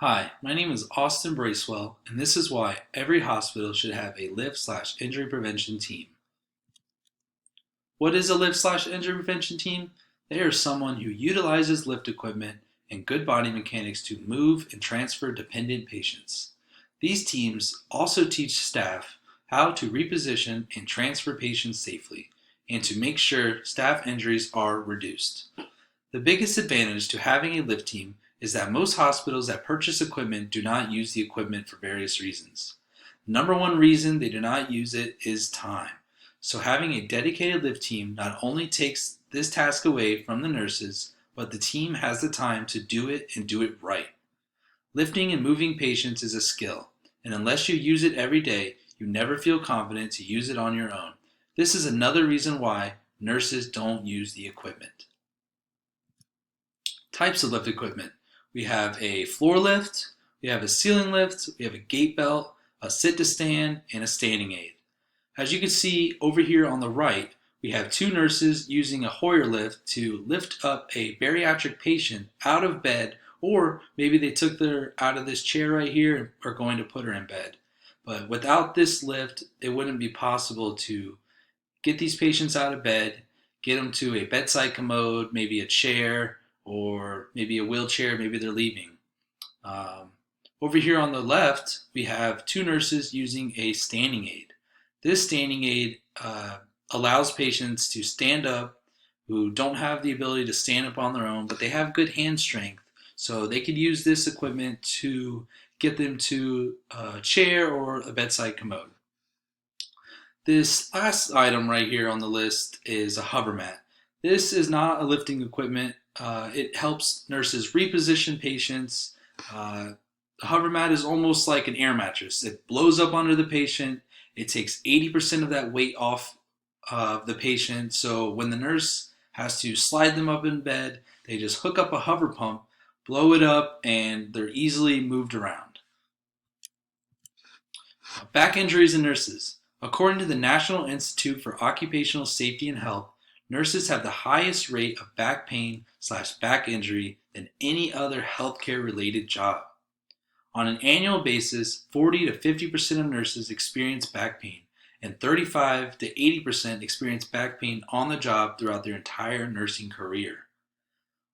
Hi, my name is Austin Bracewell, and this is why every hospital should have a lift/injury prevention team. What is a lift/injury prevention team? They are someone who utilizes lift equipment and good body mechanics to move and transfer dependent patients. These teams also teach staff how to reposition and transfer patients safely, and to make sure staff injuries are reduced. The biggest advantage to having a lift team is that most hospitals that purchase equipment do not use the equipment for various reasons. Number one reason they do not use it is time. So having a dedicated lift team not only takes this task away from the nurses, but the team has the time to do it and do it right. Lifting and moving patients is a skill, and unless you use it every day, you never feel confident to use it on your own. This is another reason why nurses don't use the equipment. Types of lift equipment. We have a floor lift, we have a ceiling lift, we have a gait belt, a sit to stand, and a standing aid. As you can see over here on the right, we have two nurses using a Hoyer lift to lift up a bariatric patient out of bed, or maybe they took her out of this chair right here and are going to put her in bed. But without this lift, it wouldn't be possible to get these patients out of bed, get them to a bedside commode, maybe a chair, or maybe a wheelchair, maybe they're leaving. Um, Over here on the left, we have two nurses using a standing aid. This standing aid allows patients to stand up who don't have the ability to stand up on their own, but they have good hand strength. So they could use this equipment to get them to a chair or a bedside commode. This last item right here on the list is a hover mat. This is not a lifting equipment. It helps nurses reposition patients. The hover mat is almost like an air mattress. It blows up under the patient. It takes 80% of that weight off of the patient. So when the nurse has to slide them up in bed, they just hook up a hover pump, blow it up, and they're easily moved around. Back injuries in nurses. According to the National Institute for Occupational Safety and Health, nurses have the highest rate of back pain/back injury than any other healthcare related job. On an annual basis, 40 to 50% of nurses experience back pain, and 35 to 80% experience back pain on the job throughout their entire nursing career.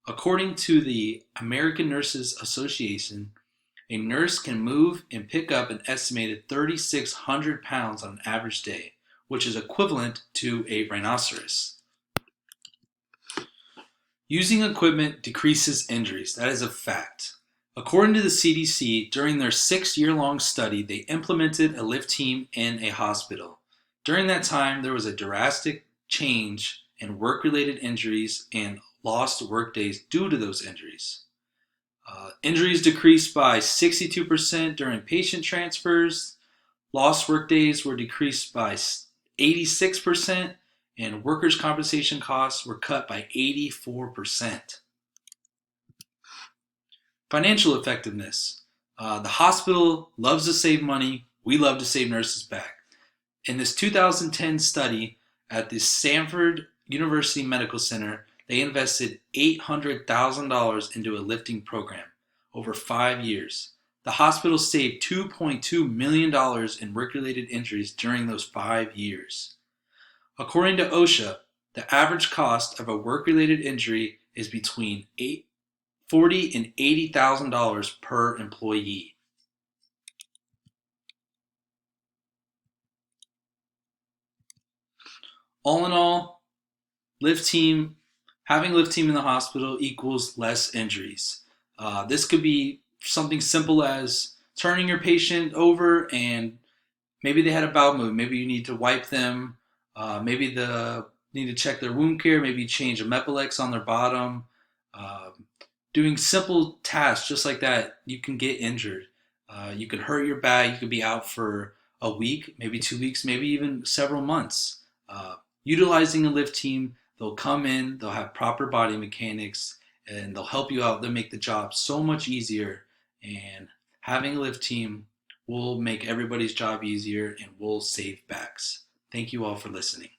According to the American Nurses Association, a nurse can move and pick up an estimated 3,600 pounds on an average day, which is equivalent to a rhinoceros. Using equipment decreases injuries. That is a fact. According to the CDC, during their 6-year-long study, they implemented a lift team in a hospital. During that time, there was a drastic change in work-related injuries and lost work days due to those injuries. Injuries decreased by 62% during patient transfers. Lost work days were decreased by 86%, and workers' compensation costs were cut by 84%. Financial effectiveness. The hospital loves to save money. We love to save nurses back. In this 2010 study at the Stanford University Medical Center, they invested $800,000 into a lifting program over 5 years. The hospital saved $2.2 million in work-related injuries during those 5 years. According to OSHA, the average cost of a work-related injury is between $40,000 and $80,000 per employee. All in all, having a lift team in the hospital equals less injuries. This could be something simple as turning your patient over and maybe they had a bowel movement. Maybe you need to wipe them. Maybe they need to check their wound care. Maybe change a Mepilex on their bottom. Doing simple tasks just like that, you can get injured. You can hurt your back. You could be out for a week, maybe 2 weeks, maybe even several months. Utilizing a lift team, they'll come in, they'll have proper body mechanics, and they'll help you out. They'll make the job so much easier. And having a lift team will make everybody's job easier and will save backs. Thank you all for listening.